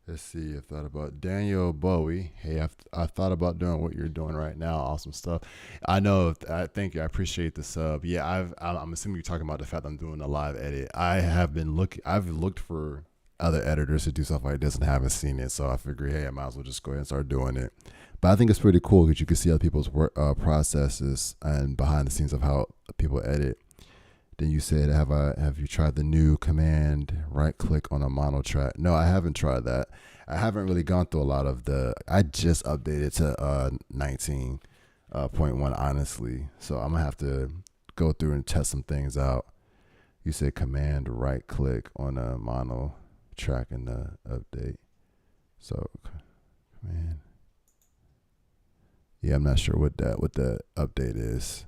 Let's see. I thought about Daniel Bowie. Hey, I thought about doing what you're doing right now. Awesome stuff. I know. Thank you. I appreciate the sub. Yeah, I'm assuming you're talking about the fact that I'm doing a live edit. I've looked for other editors to do stuff like this and haven't seen it. So I figured, hey, I might as well just go ahead and start doing it. But I think it's pretty cool because you can see other people's work processes and behind the scenes of how people edit. Then you said, have you tried the new command right click on a mono track? No, I haven't tried that. I haven't really gone through a lot of I just updated to 19.1 honestly. So I'm gonna have to go through and test some things out. You said command right click on a mono track in the update. So command. Yeah, I'm not sure what the update is.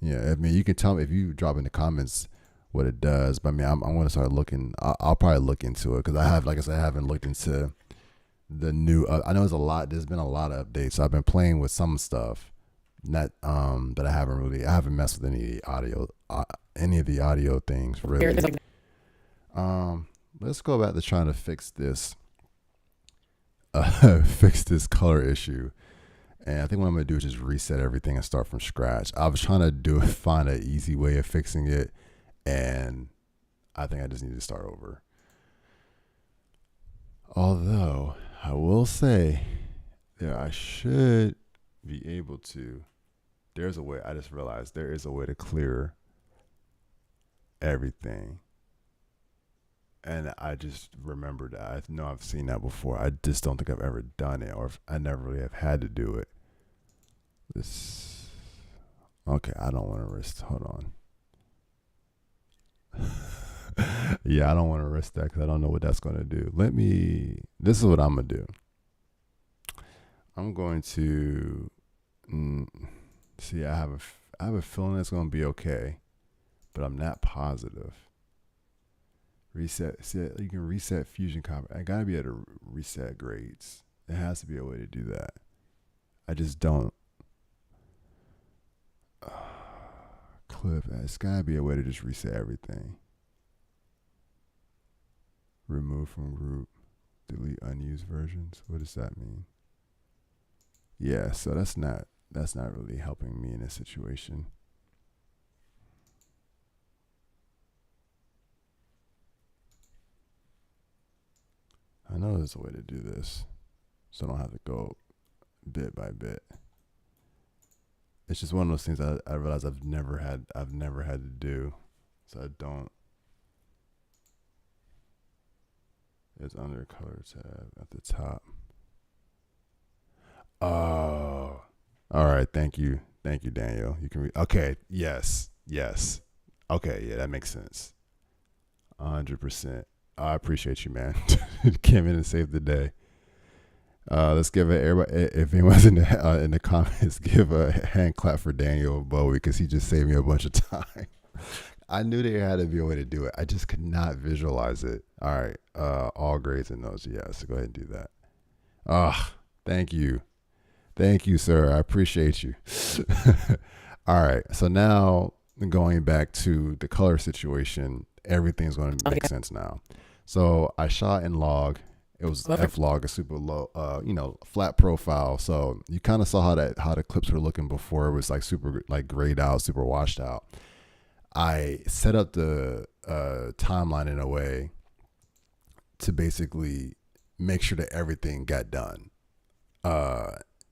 Yeah, I mean, you can tell me if you drop in the comments what it does. But I mean, I'm going to start looking. I'll probably look into it because like I said, I haven't looked into the new. I know there's been a lot of updates. So I've been playing with some stuff, but I haven't messed with any of the audio things really. Let's go back to trying to fix this color issue. And I think what I'm going to do is just reset everything and start from scratch. I was trying to find an easy way of fixing it, and I think I just need to start over. Although, I will say that I should be able to. There's a way. I just realized there is a way to clear everything. And I just remembered that. I know I've seen that before. I just don't think I've ever done it, or I never really have had to do it. Okay, I don't want to risk. Hold on. Yeah, I don't want to risk that because I don't know what that's going to do. This is what I'm going to do. I'm going to see. I have a feeling it's going to be okay, but I'm not positive. Reset. See, you can reset fusion copy. I gotta be able to reset grades. There has to be a way to do that. I just don't. Clip. It's gotta be a way to just reset everything. Remove from group. Delete unused versions. What does that mean? Yeah. So that's not really helping me in this situation. I know there's a way to do this, so I don't have to go bit by bit. It's just one of those things I realize I've never had to do, so I don't. It's under color tab at the top. Oh, all right. Thank you, Daniel. You can okay. Yes. Okay, yeah, that makes sense. 100%. I appreciate you, man. Came in and saved the day. Let's give it everybody. If anyone's in the comments, give a hand clap for Daniel Bowie because he just saved me a bunch of time. I knew there had to be a way to do it. I just could not visualize it. All right, all grades and notes. Yes, go ahead and do that. Thank you, sir. I appreciate you. All right, so now going back to the color situation, everything's going to make sense now. So I shot in log It was F-Log, a super low, flat profile. So you kind of saw how the clips were looking before. It was like super like grayed out, super washed out. I set up the timeline in a way to basically make sure that everything got done.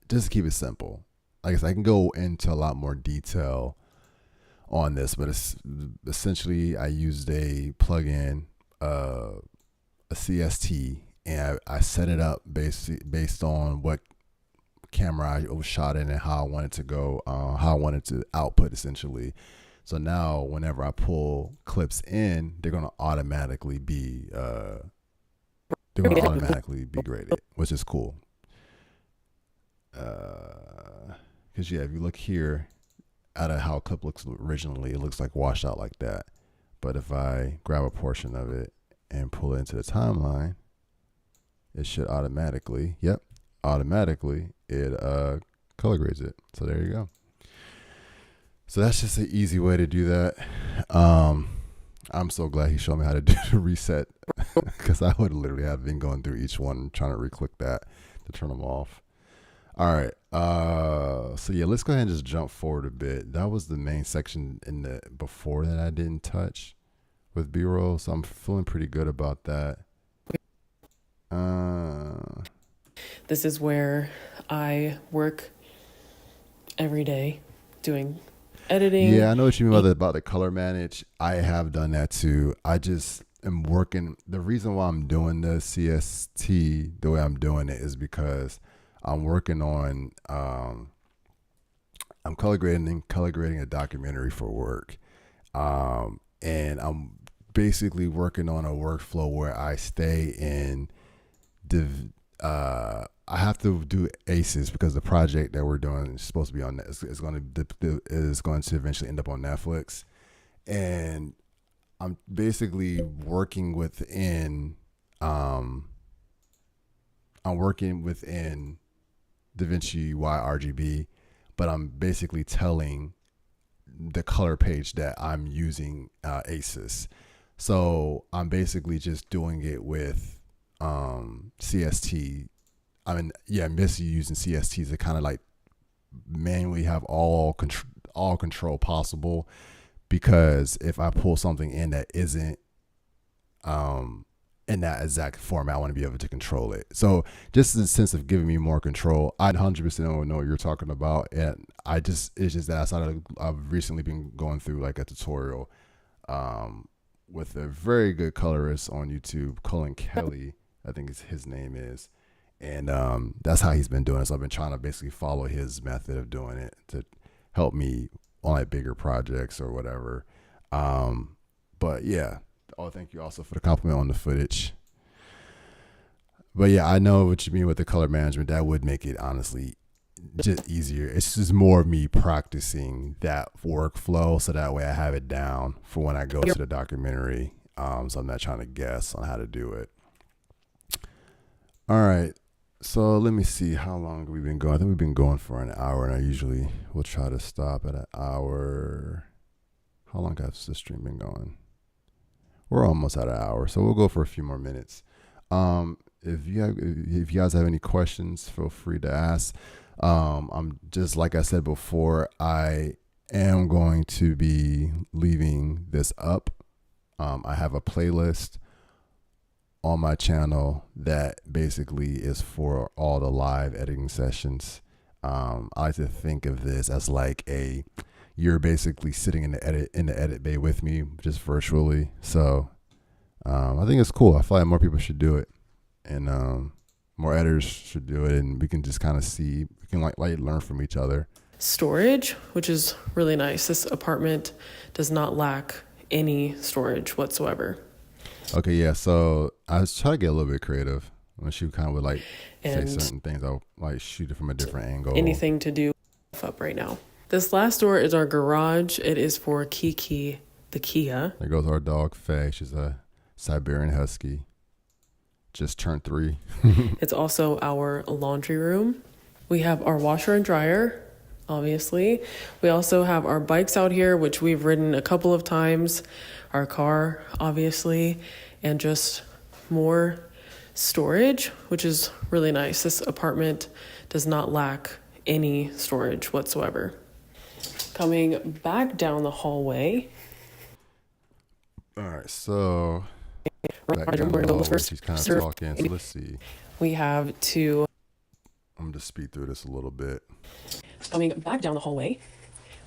Just to keep it simple. Like I said, I can go into a lot more detail on this, but it's essentially I used a plugin, a CST, and I set it up based on what camera I was shot in and how I wanted to go, how I wanted to output essentially. So now whenever I pull clips in, they're gonna automatically be graded, which is cool. Because if you look here at how a clip looks originally, it looks like washed out like that. But if I grab a portion of it and pull it into the timeline, it should automatically, it color grades it. So there you go. So that's just an easy way to do that. I'm so glad he showed me how to do the reset, because I would literally have been going through each one trying to re-click that to turn them off. All right. So yeah, let's go ahead and just jump forward a bit. That was the main section before that I didn't touch with B-roll, so I'm feeling pretty good about that. This is where I work every day doing editing. Yeah, I know what you mean about the color manage. I have done that too. I just am working. The reason why I'm doing the CST the way I'm doing it is because I'm working on I'm color grading a documentary for work, and I'm basically working on a workflow where I stay in I have to do ACEs because the project that we're doing is supposed to be on is going to eventually end up on Netflix, and I'm basically working within Davinci RGB, but I'm basically telling the color page that I'm using ACES. So I'm basically just doing it with CST. I'm basically using CST to kind of like manually have all control possible, because if I pull something in that isn't in that exact format, I want to be able to control it. So just in the sense of giving me more control, I 100% know what you're talking about, and it's just that I've recently been going through like a tutorial with a very good colorist on YouTube, Colin Kelly, I think his name is. And that's how he's been doing it. So I've been trying to basically follow his method of doing it to help me on like bigger projects or whatever. But yeah. Oh, thank you also for the compliment on the footage. But yeah, I know what you mean with the color management. That would make it honestly just easier. It's just more of me practicing that workflow, so that way I have it down for when I go to the documentary. So I'm not trying to guess on how to do it. All right. So let me see, how long have we been going? I think we've been going for an hour, and I usually will try to stop at an hour. How long has the stream been going? We're almost at an hour, so we'll go for a few more minutes. If you guys have any questions, feel free to ask. I'm just, like I said before, I am going to be leaving this up. I have a playlist on my channel that basically is for all the live editing sessions. I like to think of this as like you're basically sitting in the edit bay with me, just virtually. So I think it's cool. I feel like more people should do it, and more editors should do it, and we can just kind of see, we can like learn from each other. Storage, which is really nice. This apartment does not lack any storage whatsoever. Okay, yeah. So I was trying to get a little bit creative when she kind of would like say certain things. I'll like shoot it from a different angle. Anything to do up right now. This last door is our garage. It is for Kiki, the Kia. There goes our dog Faye. She's a Siberian Husky. Just turned 3. It's also our laundry room. We have our washer and dryer, obviously. We also have our bikes out here, which we've ridden a couple of times. Our car, obviously, and just more storage, which is really nice. This apartment does not lack any storage whatsoever. Coming back down the hallway. All right, so back We're down gonna the go hallway, first. she's kind of talking. So let's see. We have to. I'm gonna speed through this a little bit. Coming back down the hallway,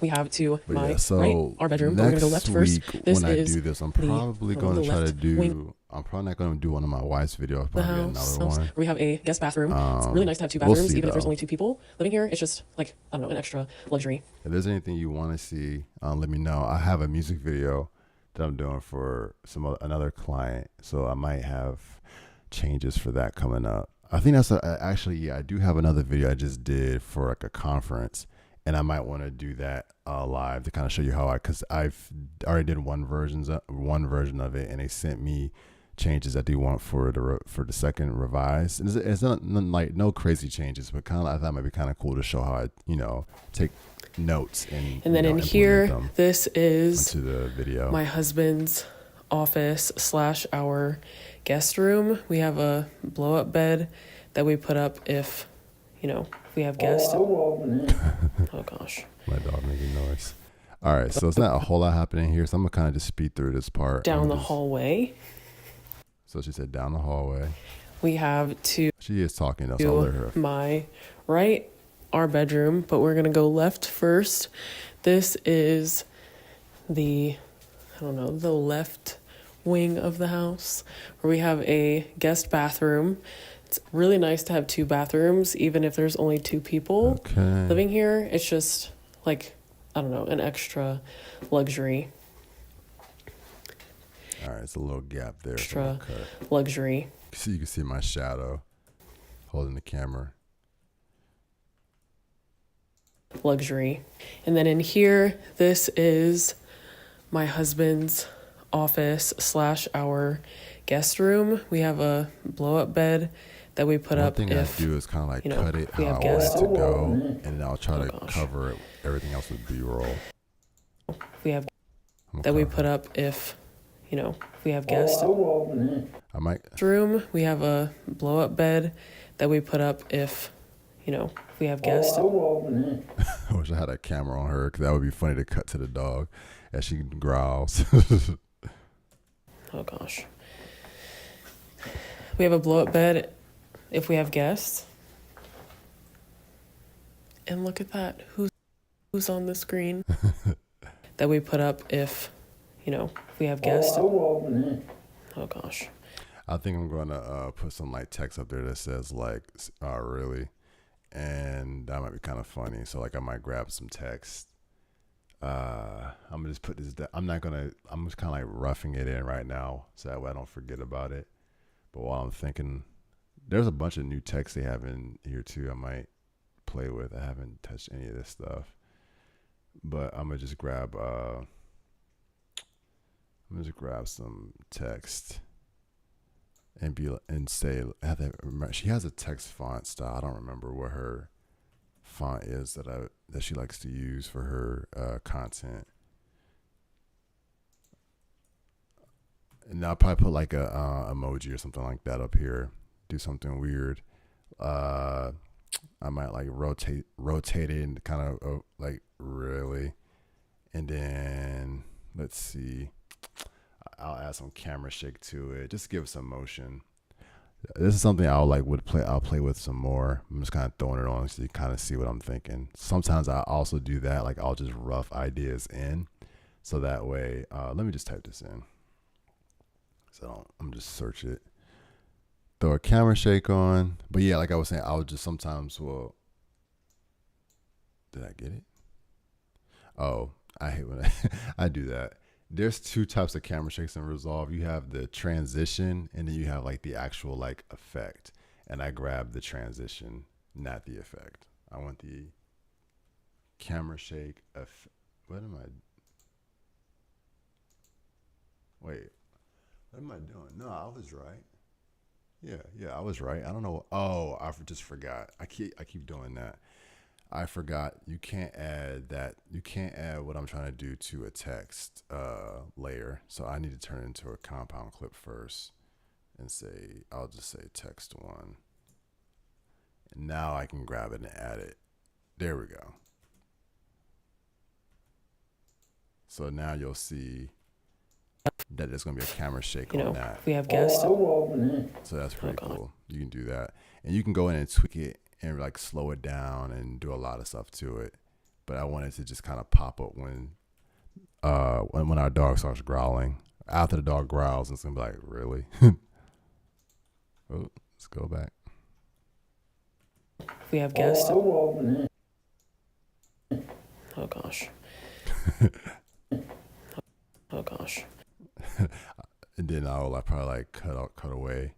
we have to But my yeah, so right, our bedroom. But we're gonna go left next first. week This when I is do this, I'm the probably going to try to left wing do. I'm probably not going to do one of my wife's videos. I'll the probably get house. another one. We have a guest bathroom. It's really nice to have two We'll bathrooms, see, even if there's though. only two people living here. It's just like, I don't know, an extra luxury. If there's anything you want to see, let me know. I have a music video that I'm doing for another client, so I might have changes for that coming up. I think that's actually, yeah, I do have another video I just did for like a conference, and I might want to do that live to kind of show you how because I've already did one version of it, and they sent me changes that they want for the second revise. And it's not like no crazy changes, but kind of I thought it might be kind of cool to show how I take notes and then in here, this is into the video. My husband's office / our guest room. We have a blow up bed that we put up if we have guests. Oh gosh, my dog making noise. All right, so it's not a whole lot happening here, so I'm gonna kind of just speed through this part. Down the hallway. So she said down the hallway. We have to. She is talking though, so I'll let her. My right, our bedroom, but we're gonna go left first. This is the left wing of the house where we have a guest bathroom. It's really nice to have two bathrooms, even if there's only two people living here. It's just like, I don't know, an extra luxury. All right, it's a little gap there. Extra luxury. So you can see my shadow holding the camera. Luxury. And then in here, this is my husband's office / our guest room. We have a blow up bed that we put up. One thing I do is kind of like cut it how I want it to go, and then I'll try to cover it, everything else with B-roll. We have that we put up if we have guests. I might room. We have a blow up bed that we put up if we have guests. I wish I had a camera on her because that would be funny to cut to the dog as she growls. Oh gosh. We have a blow up bed if we have guests. And look at that. Who's on the screen? That we put up if we have guests. Oh gosh. I think I'm going to put some like text up there that says like really, and that might be kind of funny. So like I might grab some text. I'm gonna just put this. I'm just kind of like roughing it in right now, so that way I don't forget about it. But while I'm thinking, there's a bunch of new text they have in here too. I might play with. I haven't touched any of this stuff, but I'm gonna just grab. I'm gonna just grab some text and say. She has a text font style. I don't remember what her font is that she likes to use for her content. And I'll probably put like a emoji or something like that up here. Do something weird. I might like rotate it and kind of like really. And then let's see. I'll add some camera shake to it. Just give it some motion. This is something I'll play with some more. I'm just kind of throwing it on so you kind of see what I'm thinking. Sometimes I also do that. Like I'll just rough ideas in. So that way, let me just type this in. So I'm just search it. Throw a camera shake on. But yeah, like I was saying, I'll just sometimes did I get it? Oh, I hate when I do that. There's two types of camera shakes in Resolve. You have the transition, and then you have like the actual like effect. And I grabbed the transition, not the effect. I want the camera shake. What am I? Wait, what am I doing? No, I was right. Yeah, I was right. I don't know. Oh, I just forgot. I keep doing that. I forgot you can't add that. You can't add what I'm trying to do to a text layer. So I need to turn it into a compound clip first. and say, I'll just say text one. And now I can grab it and add it. There we go. So now you'll see that there's going to be a camera shake on that. If we have guests. So that's pretty cool. You can do that. And you can go in and tweak it and like slow it down and do a lot of stuff to it. But I wanted to just kind of pop up when our dog starts growling. After the dog growls, it's going to be like, really? Oh, let's go back. If we have guests. Oh, gosh. Oh, gosh. And then I'll probably like cut away,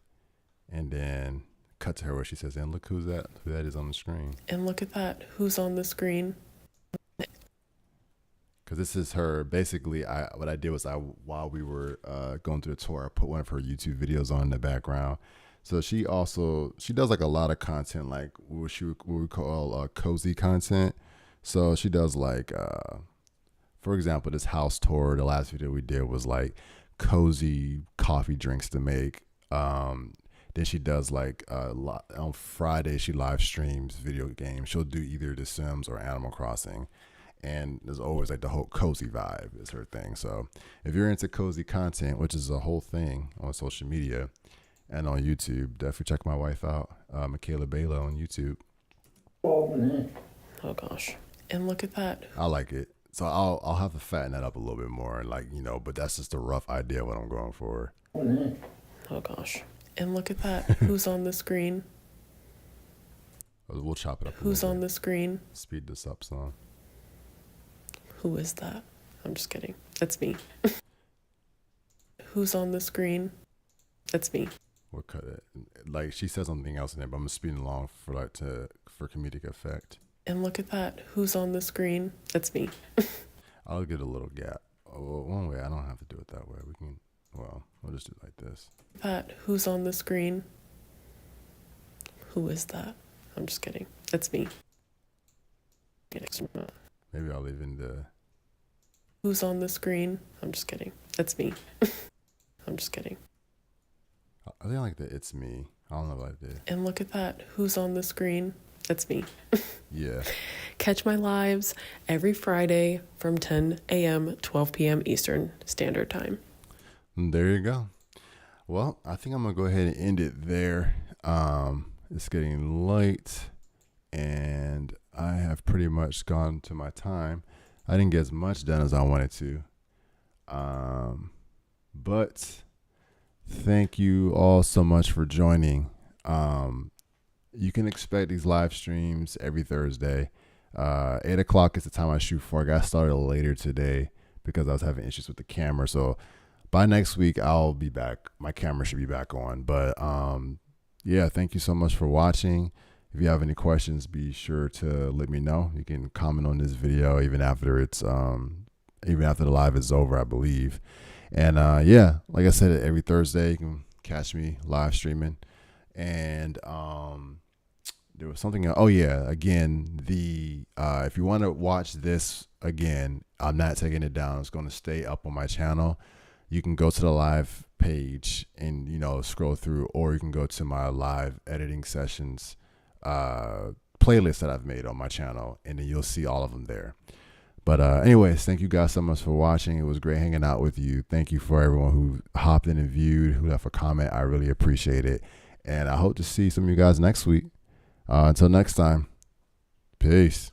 and then cut to her where she says, "And look who that is on the screen." And look at that. Who's on the screen? Because this is her. Basically, what I did was while we were going through the tour, I put one of her YouTube videos on in the background. So she does like a lot of content, like what we call cozy content. So she does like, for example, this house tour. The last video we did was like cozy coffee drinks to make. Then she does like on Friday she live streams video games. She'll do either The Sims or Animal Crossing, and there's always like the whole cozy vibe is her thing. So if you're into cozy content, which is a whole thing on social media and on YouTube, definitely check my wife out, Michaela Bela on YouTube. Oh gosh. And look at that. I like it. So I'll have to fatten that up a little bit more, and but that's just a rough idea of what I'm going for. Oh gosh. And look at that. Who's on the screen? We'll chop it up. Who's on the screen? Speed this up some. Who is that? I'm just kidding. That's me. Who's on the screen? That's me. We'll cut it. Like she says something else in there, but I'm speeding along for comedic effect. And look at that. Who's on the screen? That's me. I'll get a little gap. Oh, one way. I don't have to do it that way. We'll just do it like this. That. Who's on the screen? Who is that? I'm just kidding. That's me. Maybe I'll leave in the... Who's on the screen? I'm just kidding. That's me. I'm just kidding. I think I like the it's me. I don't know what I did. And look at that. Who's on the screen? That's me. Yeah. Catch my lives every Friday from 10 a.m., 12 p.m. Eastern Standard Time. There you go. Well, I think I'm going to go ahead and end it there. It's getting late, and I have pretty much gone to my time. I didn't get as much done as I wanted to. But thank you all so much for joining. You can expect these live streams every Thursday. 8 o'clock is the time I shoot for. I got started later today because I was having issues with the camera. So by next week, I'll be back. My camera should be back on. But yeah, thank you so much for watching. If you have any questions, be sure to let me know. You can comment on this video even after the live is over, I believe. And yeah, like I said, every Thursday you can catch me live streaming. And there was something. Oh yeah, again, if you want to watch this again, I'm not taking it down. It's going to stay up on my channel. You can go to the live page and scroll through, or you can go to my live editing sessions playlist that I've made on my channel, and then you'll see all of them there. But anyways, thank you guys so much for watching. It was great hanging out with you. Thank you for everyone who hopped in and viewed, who left a comment. I really appreciate it. And I hope to see some of you guys next week. Until next time, peace.